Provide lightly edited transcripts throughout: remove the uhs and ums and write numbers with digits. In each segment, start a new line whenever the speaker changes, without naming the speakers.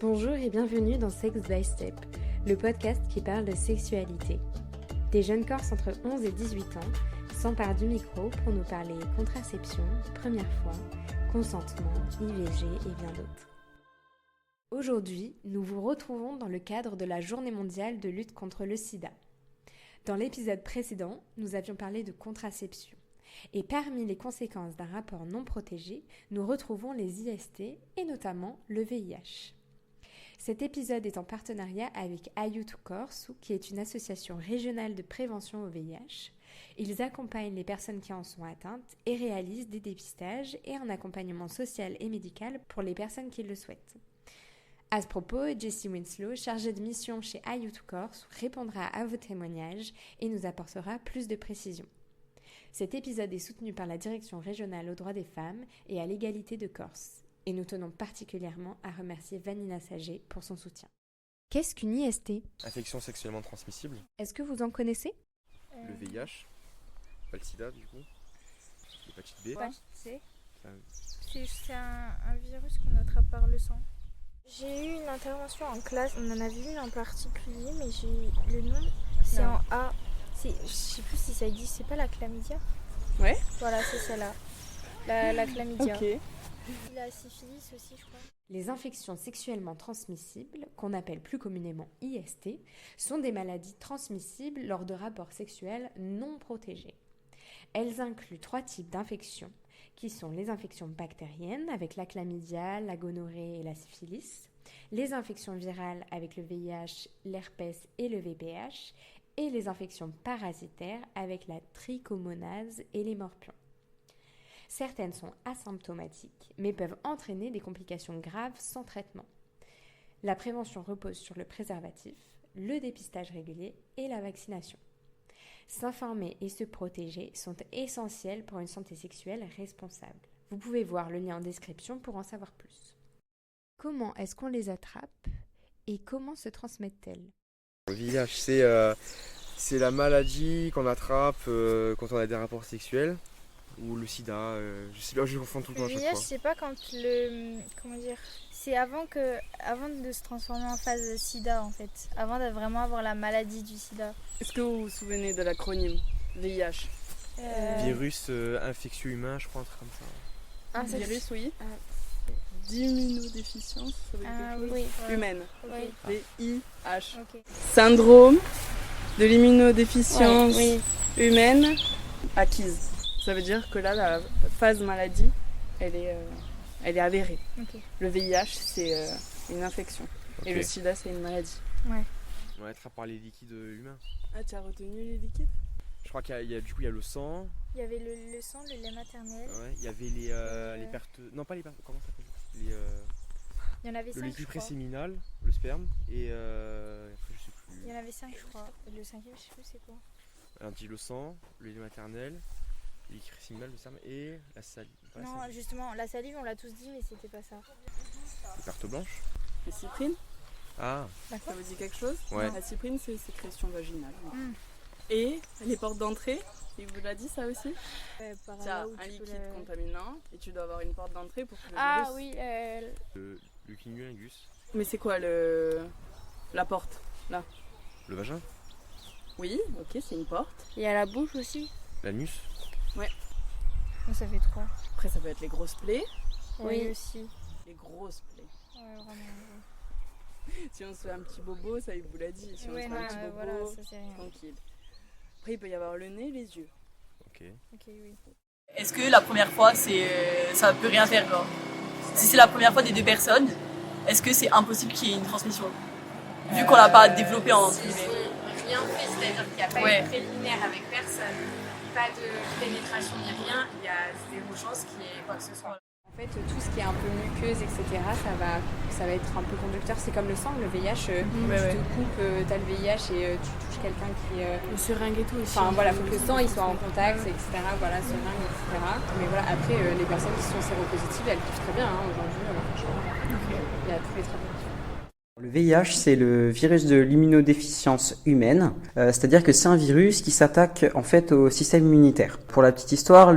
Bonjour et bienvenue dans Sex by Step, le podcast qui parle de sexualité. Des jeunes Corses entre 11 et 18 ans s'emparent du micro pour nous parler contraception, première fois, consentement, IVG et bien d'autres. Aujourd'hui, nous vous retrouvons dans le cadre de la Journée mondiale de lutte contre le sida. Dans l'épisode précédent, nous avions parlé de contraception. Et parmi les conséquences d'un rapport non protégé, nous retrouvons les IST et notamment le VIH. Cet épisode est en partenariat avec Youth Corse, qui est une association régionale de prévention au VIH. Ils accompagnent les personnes qui en sont atteintes et réalisent des dépistages et un accompagnement social et médical pour les personnes qui le souhaitent. À ce propos, Jessie Winslow, chargée de mission chez Youth Corse, répondra à vos témoignages et nous apportera plus de précisions. Cet épisode est soutenu par la Direction régionale aux droits des femmes et à l'égalité de Corse. Et nous tenons particulièrement à remercier Vanina Sager pour son soutien. Qu'est-ce qu'une IST ?
Infection sexuellement transmissible.
Est-ce que vous en connaissez ?
Le VIH, pas le sida du coup, l'hépatite B.
L'hépatite C.
Ah oui.
C'est un virus qu'on attrape par le sang. J'ai eu une intervention en classe, on en avait une en particulier, mais j'ai le nom, c'est en A. Je sais plus si ça existe, c'est pas la chlamydia ?
Ouais.
Voilà, c'est celle-là. La chlamydia.
Ok.
La syphilis aussi, je crois.
Les infections sexuellement transmissibles, qu'on appelle plus communément IST, sont des maladies transmissibles lors de rapports sexuels non protégés. Elles incluent 3 types d'infections, qui sont les infections bactériennes avec la chlamydia, la gonorrhée et la syphilis, les infections virales avec le VIH, l'herpès et le VPH, et les infections parasitaires avec la trichomonase et les morpions. Certaines sont asymptomatiques, mais peuvent entraîner des complications graves sans traitement. La prévention repose sur le préservatif, le dépistage régulier et la vaccination. S'informer et se protéger sont essentiels pour une santé sexuelle responsable. Vous pouvez voir le lien en description pour en savoir plus. Comment est-ce qu'on les attrape et comment se transmettent-elles ?
Le VIH, c'est la maladie qu'on attrape quand on a des rapports sexuels. Ou le sida, je sais pas, je confonds tout le temps à chaque
VIH,
fois.
c'est pas quand c'est avant de se transformer en phase sida en fait. Avant de vraiment avoir la maladie du sida.
Est-ce que vous vous souvenez de l'acronyme VIH ?
Virus infectieux humain, je crois, un truc comme ça.
Ah, ça,
Virus, oui.
Ah.
D'immunodéficience, ça veut dire
Ah
quelque chose ?
oui.
Humaine.
Oui.
VIH.
Ok.
Syndrome de l'immunodéficience
Oui.
humaine acquise. Ça veut dire que là, la phase maladie, elle est avérée.
Ok.
Le VIH, c'est une infection.
Ok.
Et le sida, c'est une maladie.
On attrape par les liquides humains.
Ah, tu as retenu les liquides ?
Je crois qu'il y a du coup il y a le sang,
Il y avait le sang, le lait maternel.
ouais, il y avait les pertes. Non pas les pertes, comment ça s'appelle
Il y en avait
le
5,
liquide
je crois.
préséminal, le sperme, et après je sais plus.
Il y en avait 5, je crois. Et le 5e, je sais plus c'est quoi.
Un petit le sang, le lait maternel, le liquide préséminal, le sperme et la salive. Pas la
Non,
salive.
justement, la salive, on l'a tous dit, mais c'était pas ça.
Les pertes blanches.
Les cyprines,
Ah,
ça vous dit quelque chose ?
Ouais.
La cyprine, c'est sécrétion vaginale.
Mm.
Et les portes d'entrée, il vous l'a dit ça aussi ?
Par
Tu
là
as
où
un
tu peux
liquide
le-
contaminant et tu dois avoir une porte d'entrée pour que le
Ah
virus...
oui,
le cunnilingus,
Mais c'est quoi la porte là ?
le vagin,
Oui, ok, c'est une porte.
il y a la bouche aussi.
l'anus.
Donc ça fait 3.
Après, ça peut être les grosses plaies.
Oui, aussi.
Les grosses plaies.
Ouais, vraiment.
Si on se fait un petit bobo, ça il vous l'a dit. Si on
Ouais,
se fait un petit bobo,
voilà, ça c'est rien.
tranquille. Après, il peut y avoir le nez, les yeux.
Ok.
Ok, oui.
Est-ce que la première fois, ça peut rien faire genre Si c'est la première fois des 2 personnes, est-ce que c'est impossible qu'il y ait une transmission Vu qu'on l'a pas développé en
S'ils sont rien fait, c'est-à-dire qu'il n'y a pas
Ouais.
eu de préliminaire avec personne, pas de pénétration ni rien, il y a 0 chance qu'il y ait quoi que ce soit.
En fait, tout ce qui est un peu muqueuse, etc., ça va être un peu conducteur. C'est comme le sang, le VIH, tu te coupes, t'as le VIH et tu touches quelqu'un qui...
Le seringue et tout aussi.
Enfin voilà, faut que le sang il soit en contact, etc. Voilà, seringue, etc. Mais voilà, après, les personnes qui sont séropositives, elles vivent très bien, hein, aujourd'hui. Franchement, il y a tous les traitements.
Le VIH, c'est le virus de l'immunodéficience humaine, c'est-à-dire que c'est un virus qui s'attaque en fait au système immunitaire. Pour la petite histoire,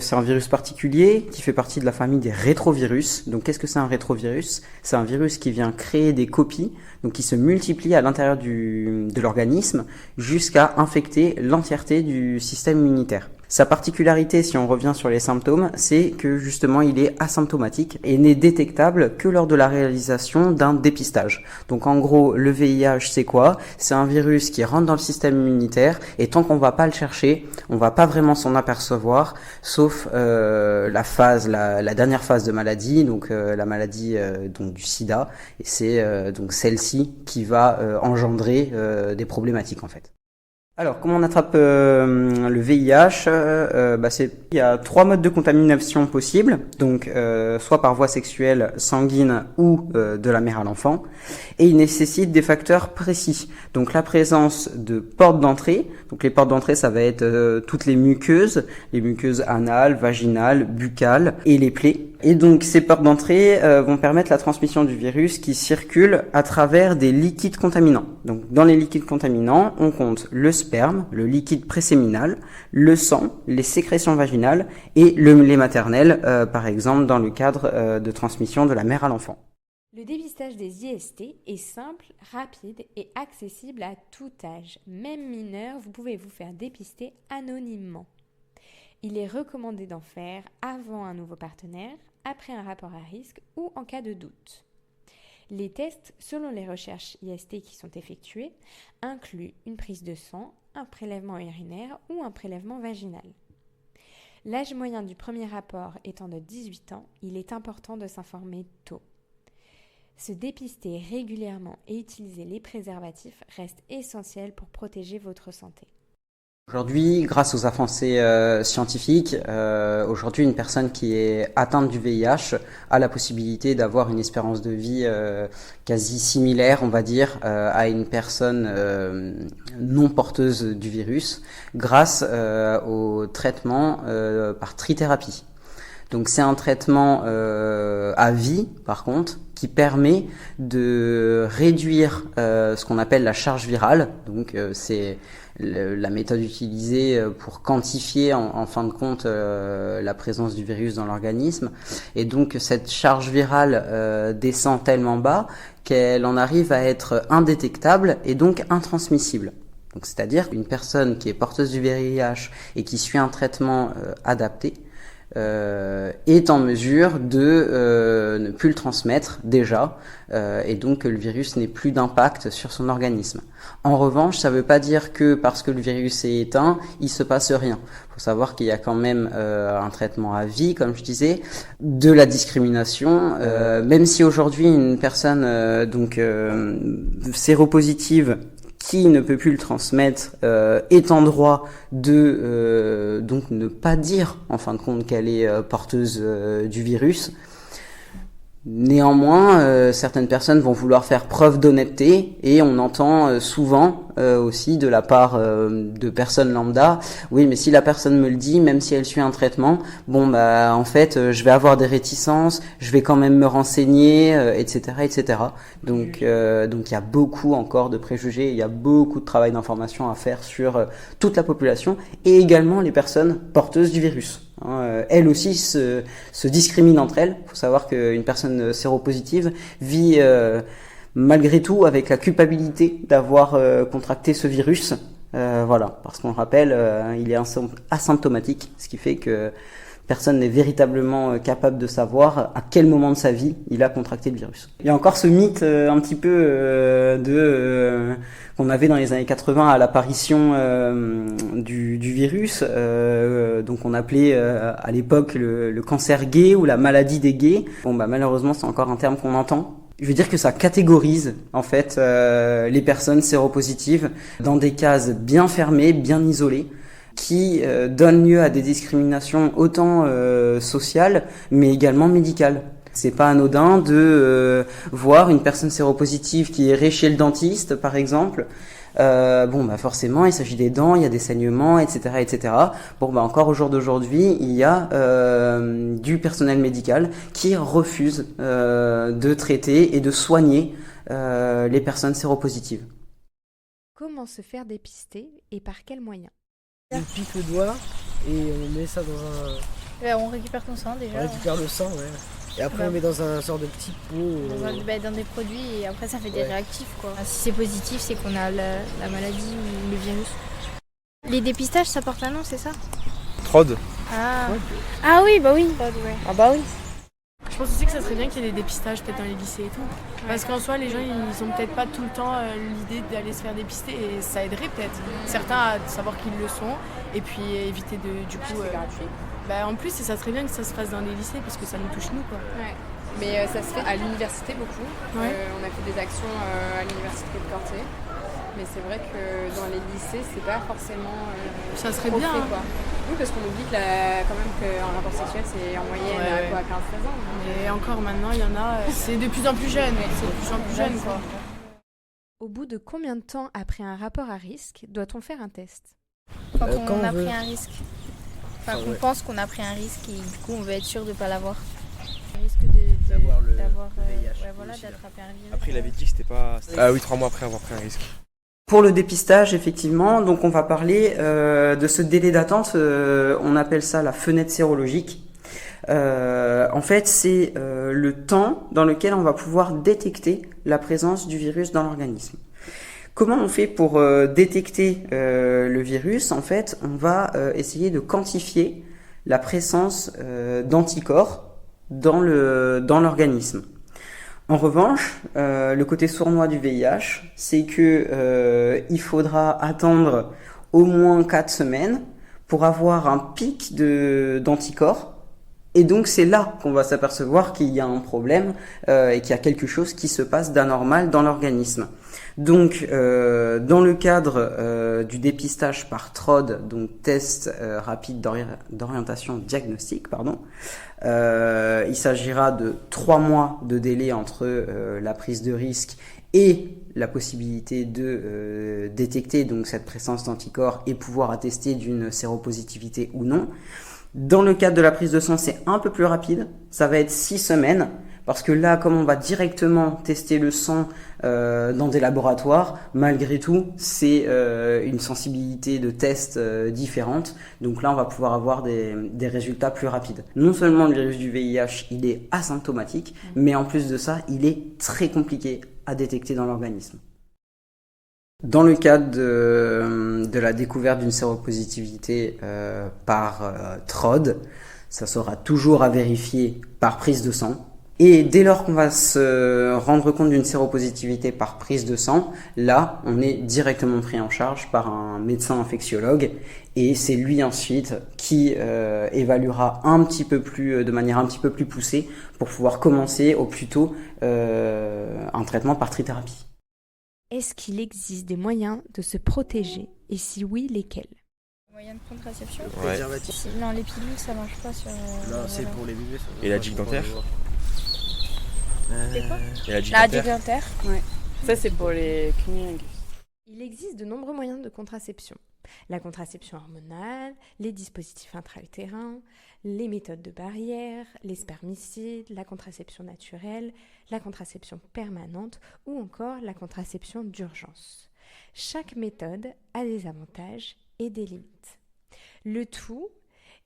c'est un virus particulier qui fait partie de la famille des rétrovirus. Donc qu'est-ce que c'est un rétrovirus ? C'est un virus qui vient créer des copies, donc qui se multiplient à l'intérieur de l'organisme jusqu'à infecter l'entièreté du système immunitaire. Sa particularité, si on revient sur les symptômes, c'est que justement il est asymptomatique et n'est détectable que lors de la réalisation d'un dépistage. Donc en gros, le VIH c'est quoi ? C'est un virus qui rentre dans le système immunitaire et tant qu'on va pas le chercher, on va pas vraiment s'en apercevoir, sauf la dernière phase de maladie, donc la maladie donc du sida, et c'est donc celle-ci qui va engendrer des problématiques en fait. Alors, comment on attrape le VIH ? Il y a 3 modes de contamination possibles, donc soit par voie sexuelle, sanguine ou de la mère à l'enfant, et il nécessite des facteurs précis. Donc la présence de portes d'entrée, donc les portes d'entrée ça va être toutes les muqueuses anales, vaginales, buccales et les plaies. Et donc ces portes d'entrée vont permettre la transmission du virus qui circule à travers des liquides contaminants. Donc dans les liquides contaminants, on compte le sperme, le liquide préséminal, le sang, les sécrétions vaginales et le lait maternel, par exemple dans le cadre de transmission de la mère à l'enfant.
Le dépistage des IST est simple, rapide et accessible à tout âge. Même mineur, vous pouvez vous faire dépister anonymement. Il est recommandé d'en faire avant un nouveau partenaire, après un rapport à risque ou en cas de doute. Les tests, selon les recherches IST qui sont effectuées, incluent une prise de sang, un prélèvement urinaire ou un prélèvement vaginal. L'âge moyen du premier rapport étant de 18 ans, il est important de s'informer tôt. Se dépister régulièrement et utiliser les préservatifs reste essentiel pour protéger votre santé.
Aujourd'hui, grâce aux avancées scientifiques, aujourd'hui une personne qui est atteinte du VIH a la possibilité d'avoir une espérance de vie quasi similaire, on va dire, à une personne non porteuse du virus, grâce au traitement par trithérapie. Donc c'est un traitement à vie, par contre, qui permet de réduire ce qu'on appelle la charge virale. Donc c'est la méthode utilisée pour quantifier en fin de compte la présence du virus dans l'organisme. Et donc cette charge virale descend tellement bas qu'elle en arrive à être indétectable et donc intransmissible. Donc c'est-à-dire qu'une personne qui est porteuse du VIH et qui suit un traitement adapté est en mesure de ne plus le transmettre déjà et donc que le virus n'ait plus d'impact sur son organisme. En revanche, ça ne veut pas dire que parce que le virus est éteint, il se passe rien. Il faut savoir qu'il y a quand même un traitement à vie, comme je disais, de la discrimination. Même si aujourd'hui une personne séropositive qui ne peut plus le transmettre est en droit de donc ne pas dire en fin de compte qu'elle est porteuse du virus. Néanmoins, certaines personnes vont vouloir faire preuve d'honnêteté et on entend souvent aussi de la part de personnes lambda, oui mais si la personne me le dit, même si elle suit un traitement, en fait je vais avoir des réticences, je vais quand même me renseigner, etc. Donc il y a beaucoup encore de préjugés, il y a beaucoup de travail d'information à faire sur toute la population et également les personnes porteuses du virus. Elles aussi se discriminent entre elles. Il faut savoir qu'une personne séropositive vit malgré tout avec la culpabilité d'avoir contracté ce virus. Parce qu'on le rappelle, il est asymptomatique, ce qui fait que personne n'est véritablement capable de savoir à quel moment de sa vie il a contracté le virus. Il y a encore ce mythe un petit peu qu'on avait dans les années 80 à l'apparition du virus, donc on appelait à l'époque le cancer gay ou la maladie des gays. Malheureusement c'est encore un terme qu'on entend. Je veux dire que ça catégorise en fait les personnes séropositives dans des cases bien fermées, bien isolées, qui donnent lieu à des discriminations autant sociales mais également médicales. C'est pas anodin de voir une personne séropositive qui irait chez le dentiste par exemple. Forcément il s'agit des dents, il y a des saignements, etc. Encore au jour d'aujourd'hui il y a du personnel médical qui refuse de traiter et de soigner les personnes séropositives.
Comment se faire dépister et par quels moyens?
On pique le doigt et on met ça dans un...
On récupère ton sang déjà.
On récupère le sang, ouais. Et après on met dans un genre de petit pot.
Dans des produits et après ça fait des réactifs quoi. Si c'est positif, c'est qu'on a la maladie ou le virus. Les dépistages, ça porte un nom, c'est ça?
Trod.
Ah oui, bah oui. Ah bah oui.
Je pense aussi que ça serait bien qu'il y ait des dépistages peut-être dans les lycées et tout. Parce qu'en soi, les gens, ils ont peut-être pas tout le temps l'idée d'aller se faire dépister et ça aiderait peut-être certains à savoir qu'ils le sont et puis éviter de, du coup...
C'est gratuit.
En plus, ça serait bien que ça se fasse dans les lycées parce que ça nous touche nous, quoi.
Ouais. Mais ça se fait à l'université beaucoup.
Ouais.
On a fait des actions à l'université de Corté. Mais c'est vrai que dans les lycées, c'est pas forcément
ça serait
trop
bien,
fait,
hein.
quoi. Oui, parce qu'on oublie que quand même qu'un rapport sexuel, c'est en moyenne à 15-13 ans.
Et encore maintenant, il y en a, c'est de plus en plus jeune. C'est de plus en plus jeune, quoi.
Au bout de combien de temps après un rapport à risque doit-on faire un test?
Quand
Quand
on a
on veut.
pris un risque. Enfin, qu'on pense qu'on a pris un risque et du coup on veut être sûr de ne pas l'avoir. Le risque
D'avoir le VIH,
d'attraper un virus.
Après, il avait dit que c'était pas. Ah oui, 3 mois après avoir pris un risque.
Pour le dépistage, effectivement, donc on va parler de ce délai d'attente, on appelle ça la fenêtre sérologique. En fait, c'est le temps dans lequel on va pouvoir détecter la présence du virus dans l'organisme. Comment on fait pour détecter le virus? En fait, on va essayer de quantifier la présence d'anticorps dans l'organisme. En revanche, le côté sournois du VIH, c'est que il faudra attendre au moins 4 semaines pour avoir un pic d'anticorps. Et donc c'est là qu'on va s'apercevoir qu'il y a un problème et qu'il y a quelque chose qui se passe d'anormal dans l'organisme. Donc dans le cadre du dépistage par TROD, donc test rapide d'orientation diagnostique, il s'agira de 3 mois de délai entre la prise de risque et la possibilité de détecter donc cette présence d'anticorps et pouvoir attester d'une séropositivité ou non. Dans le cadre de la prise de sang, c'est un peu plus rapide, ça va être 6 semaines, parce que là, comme on va directement tester le sang dans des laboratoires, malgré tout, c'est une sensibilité de test différente, donc là, on va pouvoir avoir des résultats plus rapides. Non seulement le virus du VIH, il est asymptomatique, mais en plus de ça, il est très compliqué à détecter dans l'organisme. Dans le cadre de la découverte d'une séropositivité par TROD, ça sera toujours à vérifier par prise de sang. Et dès lors qu'on va se rendre compte d'une séropositivité par prise de sang, là, on est directement pris en charge par un médecin infectiologue et c'est lui ensuite qui évaluera de manière un petit peu plus poussée pour pouvoir commencer au plus tôt un traitement par trithérapie.
Est-ce qu'il existe des moyens de se protéger et si oui, lesquels?
Moyen de contraception.
Ouais.
Préservatif.
Non, les pilules ça marche pas sur.
Non, c'est pour les bébés.
Et la digue dentaire?
C'est quoi?
Et la digue
La
dentaire?
digue dentaire.
Ouais. Ça, c'est pour les cunnilingus.
Il existe de nombreux moyens de contraception. La contraception hormonale, les dispositifs intra-utérins, les méthodes de barrière, les spermicides, la contraception naturelle, la contraception permanente ou encore la contraception d'urgence. Chaque méthode a des avantages et des limites. Le tout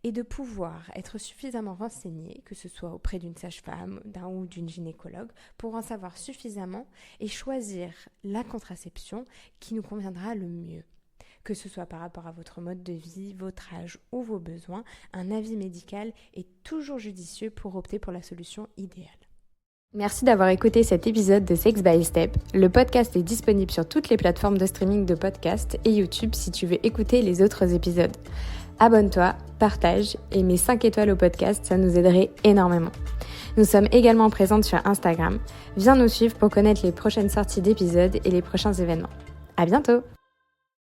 est de pouvoir être suffisamment renseigné, que ce soit auprès d'une sage-femme ou d'une gynécologue, pour en savoir suffisamment et choisir la contraception qui nous conviendra le mieux. Que ce soit par rapport à votre mode de vie, votre âge ou vos besoins, un avis médical est toujours judicieux pour opter pour la solution idéale. Merci d'avoir écouté cet épisode de Sex by Step. Le podcast est disponible sur toutes les plateformes de streaming de podcasts et YouTube si tu veux écouter les autres épisodes. Abonne-toi, partage et mets 5 étoiles au podcast, ça nous aiderait énormément. Nous sommes également présentes sur Instagram. Viens nous suivre pour connaître les prochaines sorties d'épisodes et les prochains événements. À bientôt!